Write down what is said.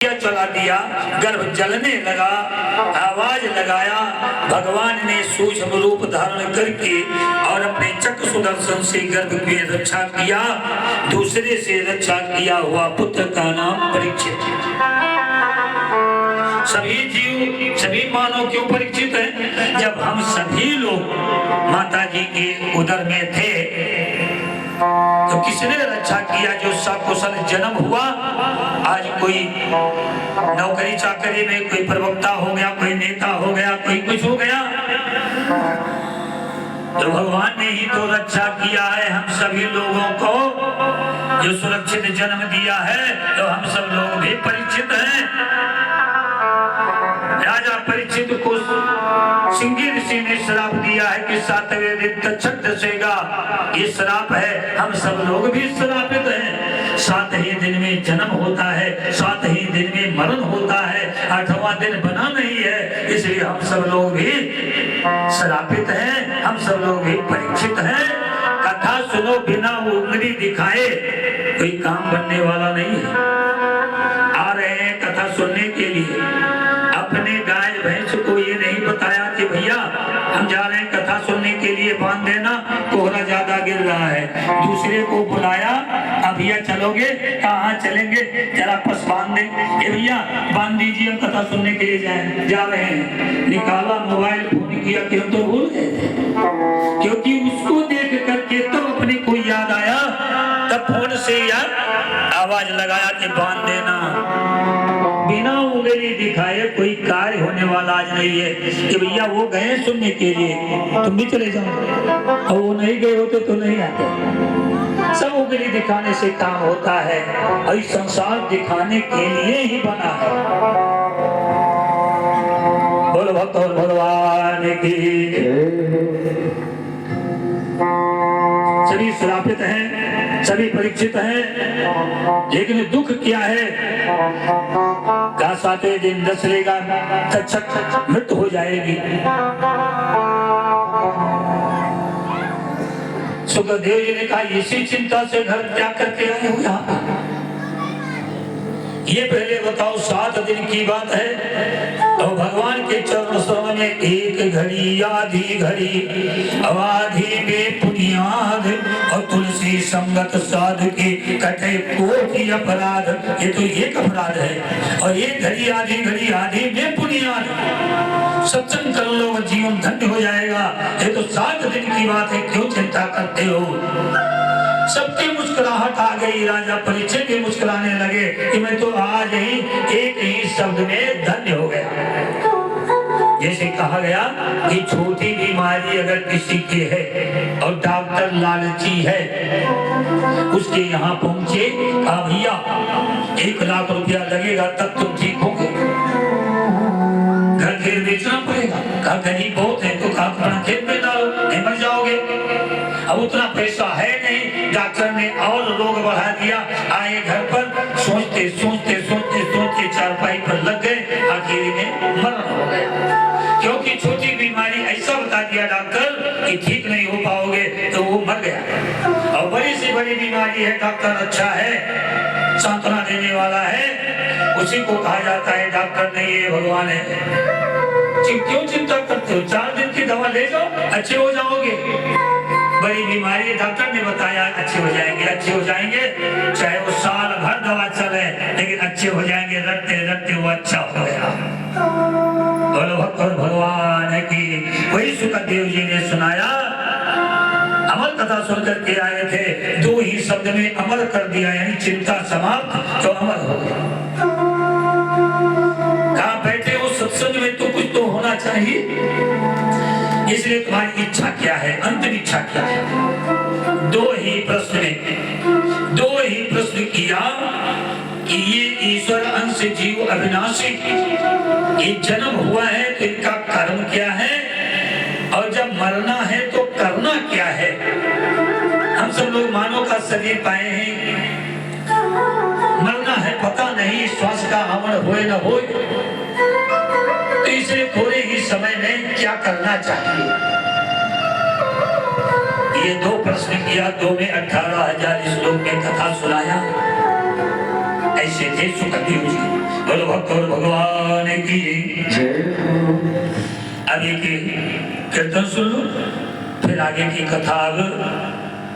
चला दिया, गर्भ जलने लगा, आवाज लगाया। भगवान ने सूक्ष्म रूप धारण करके और अपने चक्र सुदर्शन से गर्भ की रक्षा किया। दूसरे से रक्षा किया हुआ पुत्र का नाम परीक्षित। सभी जीव, सभी मानव क्यों परीक्षित है? जब हम सभी लोग माता जी के उदर में थे तो किसने रक्षा किया? जो सकुशल जन्म हुआ। आज कोई नौकरी चाकरी में कोई प्रवक्ता हो गया, कोई नेता हो गया, कोई कुछ हो गया, तो भगवान ने ही तो रक्षा किया है हम सभी लोगों को, जो सुरक्षित जन्म दिया है। तो हम सब लोग भी परीक्षित हैं। राजा परीक्षित को सिंगी ऋषि ने श्राप दिया है कि 7वें दिन तक्षक दसेगा। ये श्राप है, हम सब लोग भी श्रापित हैं। 7 ही दिन में जन्म होता है, 7 ही दिन में मरण होता है, 8वां दिन बना नहीं है। इसलिए हम सब लोग भी श्रापित हैं, हम सब लोग भी परीक्षित हैं। कथा सुनो बिना उंगली दिखाए कोई काम बनने वाला नहीं है। आ रहे हैं कथा सुनने के लिए, अपने गाय भैंस को ये नहीं बताया कि भैया हम जा रहे हैं कथा सुनने के लिए, बांध देना, कोहरा ज्यादा गिर रहा है। दूसरे को बुलाया, अब भैया चलोगे? कहाँ चलेंगे? जरा पस बांध दे। ये भैया बांध दीजिए, हम कथा सुनने के लिए जा रहे हैं। निकाला मोबाइल, फोन किया कि हम तो भूल गए थे, क्योंकि उसको देख करके तब अपने को याद आया, तब फोन से यार आवाज लगाया कि बांध देना। बिना उंगली दिखाए कोई कार्य होने वाला आज नहीं है कि भैया वो गए सुनने के लिए, तुम भी चले जाओ, और वो नहीं गए होते तो नहीं आते। सब उंगली दिखाने से काम होता है, और संसार दिखाने के लिए ही बना है। बोलो भक्त और भगवान की। सभी श्रापित हैं, सभी परीक्षित हैं, लेकिन दुख क्या है? क्या 7वें दिन दसलेगा तक्षक मृत्यु हो जाएगी। सुखदेव जी ने कहा इसी चिंता से घर त्याग करके आए हो यहाँ। ये पहले बताओ 7 दिन की बात है, और भगवान के चरण सरोवर में 1 घड़ी आधी घड़ी आधी में पुनियाद, और तुलसी संगत साध के कटे कोटि अपराध। ये तो एक अपराध है, और 1 घड़ी आधी में पुनियाद। सत्संग कर लो, जीवन धन्य हो जाएगा। ये तो 7 दिन की बात है, क्यों चिंता करते हो? सबकी मुस्कुराहट आ गई, राजा परीक्षित भी मुस्कुराने लगे कि मैं तो आज ही एक ही शब्द में धन्य हो गया। जैसे कहा गया कि छोटी बीमारी अगर किसी की है और डॉक्टर लालची है, उसके यहाँ पहुंचे, कहा भैया 1 लाख रुपया लगेगा तब तुम ठीक होगे, घर फिर बेचना पड़ेगा। कहा गरीब बहुत है, तो कहा अपना खेत में डालो, नहीं मर जाओगे। अब उतना पैसा है नहीं, डॉक्टर ने और रोग बढ़ा दिया। आए घर पर, सोचते सोचते सोचते सोचते चारपाई पर लग गए, आखिर में मरण हो गया। क्योंकि छोटी बीमारी ऐसा बता दिया डॉक्टर कि ठीक नहीं हो पाओगे, तो वो मर गया। और बड़ी से बड़ी बीमारी है, डॉक्टर अच्छा है, सांत्वना देने वाला है, उसी को कहा जाता है डॉक्टर नहीं है, भगवान है। क्यों चिंता करते हो? 4 दिन की दवा ले जाओ, अच्छे हो जाओगे। बड़ी बीमारी डॉक्टर ने बताया अच्छे हो जाएंगे, अच्छे हो जाएंगे, चाहे वो साल भर दवा चले, लेकिन अच्छे हो जाएंगे। रटते रटते वो अच्छा हो गया। बोलो भक्त और भगवान की। वही सुखदेव जी ने सुनाया, अमर कथा सुनकर के आए थे, 2 ही शब्द में अमर कर दिया, यानी चिंता समाप्त, तो अमर हो गया। कहाँ बैठे हो सत्संग में, तो कुछ तो होना चाहिए। इसलिए तुम्हारी इच्छा क्या है, अंतिम इच्छा क्या है? 2 ही प्रश्न में 2 ही प्रश्न किया कि ये ईश्वर अंश जीव अविनाशी, ये जन्म हुआ है तो इनका कर्म क्या है, और जब मरना है तो करना क्या है? हम सब लोग मानव का शरीर पाए हैं, मरना है पता नहीं, श्वास का आवन होए न होए, तो इसे थोड़े ही समय में क्या करना चाहिए? ये 2 प्रश्न किया, 2 में 18,000 श्लोक में कथा सुनाया। ऐसे थे सुखदेव जी। बोलो भक्त और भगवान की अब एक कीर्तन सुन लो, फिर आगे की कथा अब